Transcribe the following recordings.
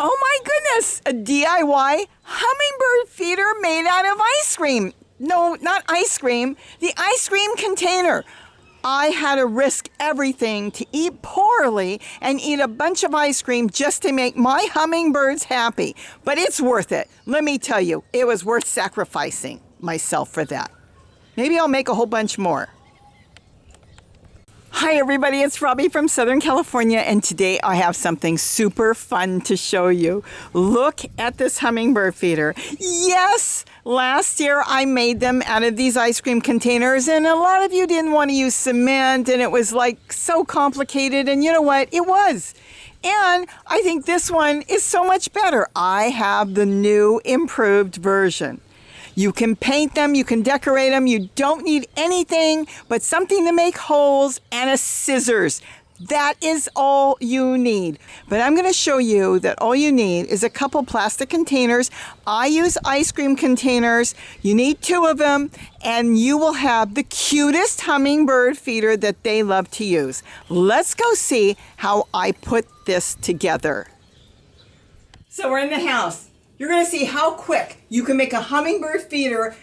Oh my goodness, a DIY hummingbird feeder made out of ice cream. No, not ice cream, the ice cream container. I had to risk everything to eat poorly and eat a bunch of ice cream just to make my hummingbirds happy. But it's worth it. Let me tell you, it was worth sacrificing myself for that. Maybe I'll make a whole bunch more. Hi everybody, it's Robbie from Southern California, and today I have something super fun to show you. Look at this hummingbird feeder. Yes, last year I made them out of these ice cream containers, and a lot of you didn't want to use cement, and it was like so complicated, and you know what? It was. And I think this one is so much better. I have the new improved version. You can paint them, you can decorate them, you don't need anything but something to make holes and a scissors. That is all you need. But I'm going to show you that all you need is a couple plastic containers. I use ice cream containers. You need 2 of them, and you will have the cutest hummingbird feeder that they love to use. Let's go see how I put this together. So we're in the house. You're going to see how quick you can make a hummingbird feeder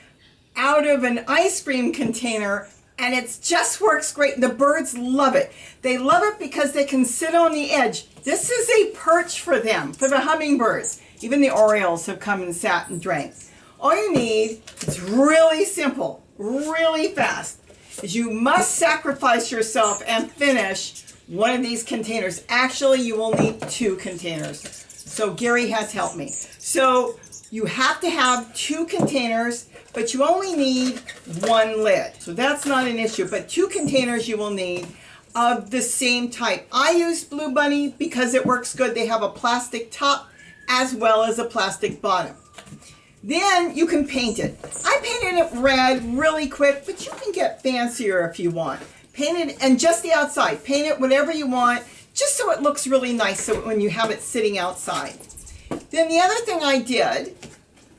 out of an ice cream container, and it just works great. The birds love it. They love it because they can sit on the edge. This is a perch for them, for the hummingbirds. Even the Orioles have come and sat and drank. All you need, it's really simple, really fast, is you must sacrifice yourself and finish one of these containers. Actually, you will need 2 containers. So Gary has helped me. So you have to have 2 containers, but you only need 1 lid. So that's not an issue, but 2 containers you will need of the same type. I use Blue Bunny because it works good. They have a plastic top as well as a plastic bottom. Then you can paint it. I painted it red really quick, but you can get fancier if you want. Paint it, and just the outside. Paint it whatever you want, just so it looks really nice so when you have it sitting outside. Then the other thing I did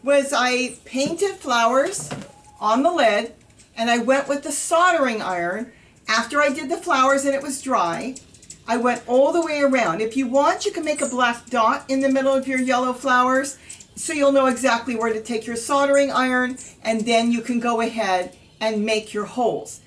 was I painted flowers on the lid, and I went with the soldering iron. After I did the flowers and it was dry, I went all the way around. If you want, you can make a black dot in the middle of your yellow flowers so you'll know exactly where to take your soldering iron, and then you can go ahead and make your holes.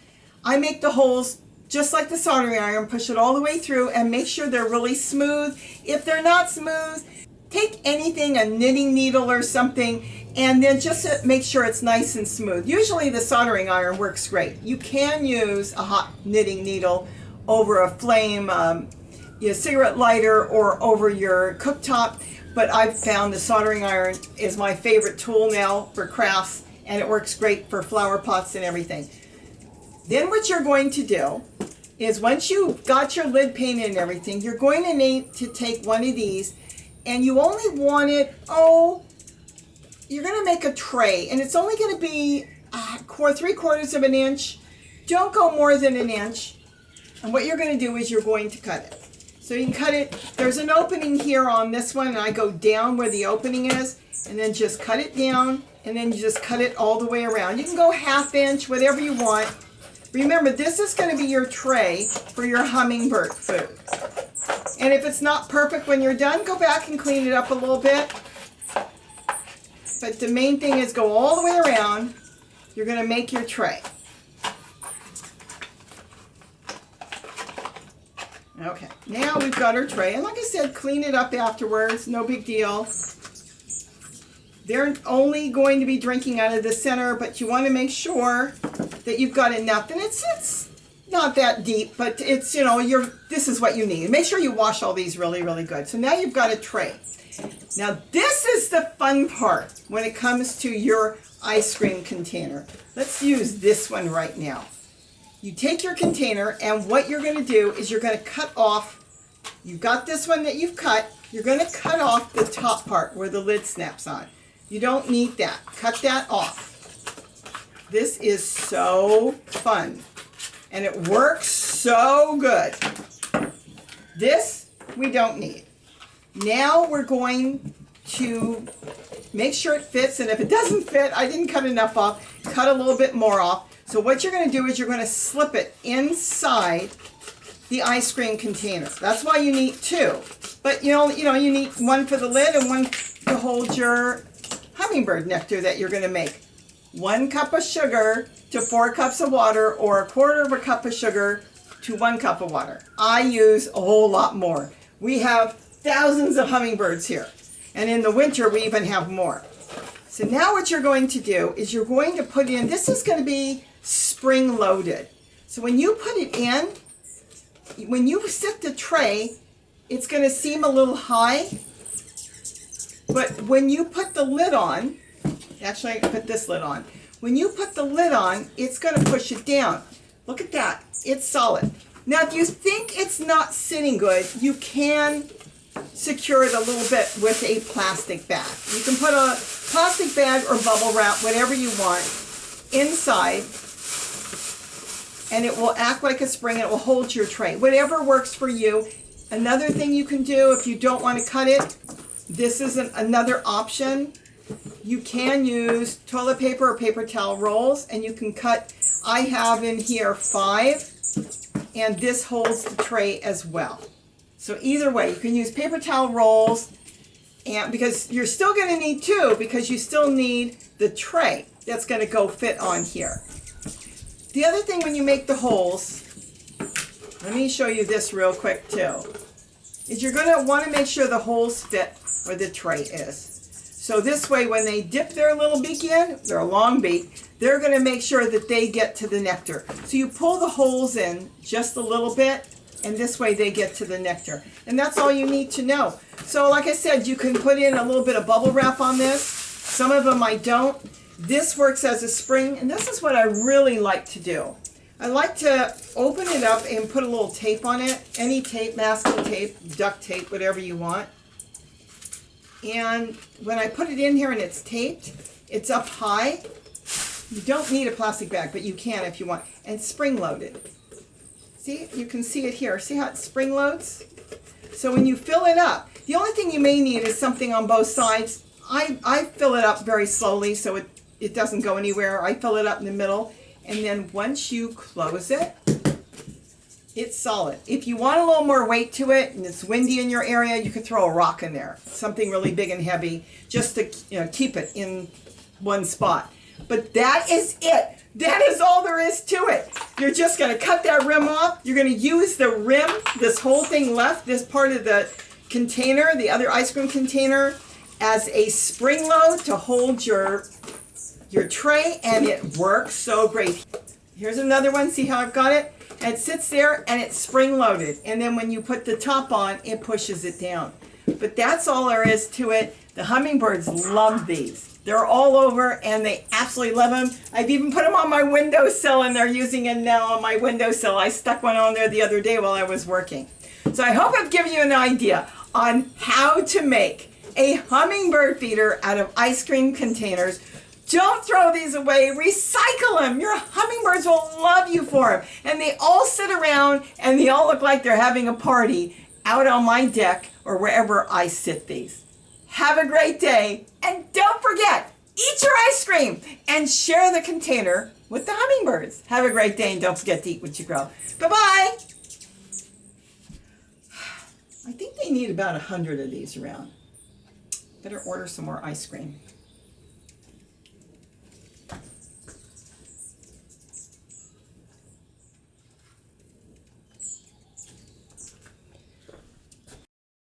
I make the holes just like the soldering iron, push it all the way through and make sure they're really smooth. If they're not smooth, take anything, a knitting needle or something, and then just make sure it's nice and smooth. Usually the soldering iron works great. You can use a hot knitting needle over a flame, cigarette lighter, or over your cooktop, but I've found the soldering iron is my favorite tool now for crafts, and it works great for flower pots and everything. Then what you're going to do is, once you've got your lid painted and everything, you're going to need to take one of these, and you only want it, you're going to make a tray, and it's only going to be 3/4 of an inch. Don't go more than an inch. And what you're going to do is you're going to cut it. So you can cut it, there's an opening here on this one, and I go down where the opening is, and then just cut it down, and then you just cut it all the way around. You can go 1/2 inch, whatever you want. Remember, this is going to be your tray for your hummingbird food. And if it's not perfect when you're done, go back and clean it up a little bit. But the main thing is go all the way around. You're going to make your tray. Okay, now we've got our tray. And like I said, clean it up afterwards. No big deal. They're only going to be drinking out of the center, but you want to make sure that you've got enough. And it's not that deep, but it's, this is what you need. Make sure you wash all these really, really good. So now you've got a tray. Now this is the fun part when it comes to your ice cream container. Let's use this one right now. You take your container, and what you're going to do is you're going to cut off, you've got this one that you've cut, you're going to cut off the top part where the lid snaps on. You don't need that. Cut that off. This is so fun, and it works so good. This we don't need. Now we're going to make sure it fits, and if it doesn't fit, I didn't cut enough off, cut a little bit more off. So what you're going to do is you're going to slip it inside the ice cream container. That's why you need two. But you need one for the lid and one to hold your hummingbird nectar that you're going to make. 1 cup of sugar to 4 cups of water, or 1/4 of a cup of sugar to 1 cup of water. I use a whole lot more. We have thousands of hummingbirds here. And in the winter, we even have more. So now what you're going to do is you're going to put in, this is going to be spring loaded. So when you put it in, when you set the tray, it's going to seem a little high. But when you put the lid on, actually I can put this lid on. When you put the lid on, it's going to push it down. Look at that. It's solid. Now if you think it's not sitting good, you can secure it a little bit with a plastic bag. You can put a plastic bag or bubble wrap, whatever you want, inside, and it will act like a spring and it will hold your tray. Whatever works for you. Another thing you can do if you don't want to cut it, this is another option. You can use toilet paper or paper towel rolls, and you can cut, I have in here 5, and this holds the tray as well. So either way, you can use paper towel rolls, and because you're still going to need 2, because you still need the tray that's going to go fit on here. The other thing when you make the holes, let me show you this real quick too, is you're going to want to make sure the holes fit where the tray is. So this way when they dip their little beak in, their long beak, they're going to make sure that they get to the nectar. So you pull the holes in just a little bit, and this way they get to the nectar. And that's all you need to know. So like I said, you can put in a little bit of bubble wrap on this. Some of them I don't. This works as a spring, and this is what I really like to do. I like to open it up and put a little tape on it. Any tape, masking tape, duct tape, whatever you want. And when I put it in here and it's taped, it's up high. You don't need a plastic bag, but you can if you want. And spring loaded. See, you can see it here. See how it spring loads? So when you fill it up, the only thing you may need is something on both sides. I fill it up very slowly so it doesn't go anywhere. I fill it up in the middle. And then once you close it, it's solid. If you want a little more weight to it and it's windy in your area, you could throw a rock in there, something really big and heavy, just to keep it in one spot. But that is it. That is all there is to it. You're just going to cut that rim off. You're going to use the rim, this whole thing left, this part of the container, the other ice cream container, as a spring load to hold your tray, and it works so great. Here's another one. See how I've got it? And it sits there and it's spring loaded. And then when you put the top on, it pushes it down. But that's all there is to it. The hummingbirds love these. They're all over and they absolutely love them. I've even put them on my windowsill and they're using it now on my windowsill. I stuck one on there the other day while I was working. So I hope I've given you an idea on how to make a hummingbird feeder out of ice cream containers. Don't throw these away. Recycle them. Your hummingbirds will love you for them. And they all sit around and they all look like they're having a party out on my deck or wherever I sit these. Have a great day. And don't forget, eat your ice cream and share the container with the hummingbirds. Have a great day and don't forget to eat what you grow. Bye-bye. I think they need about 100 of these around. Better order some more ice cream.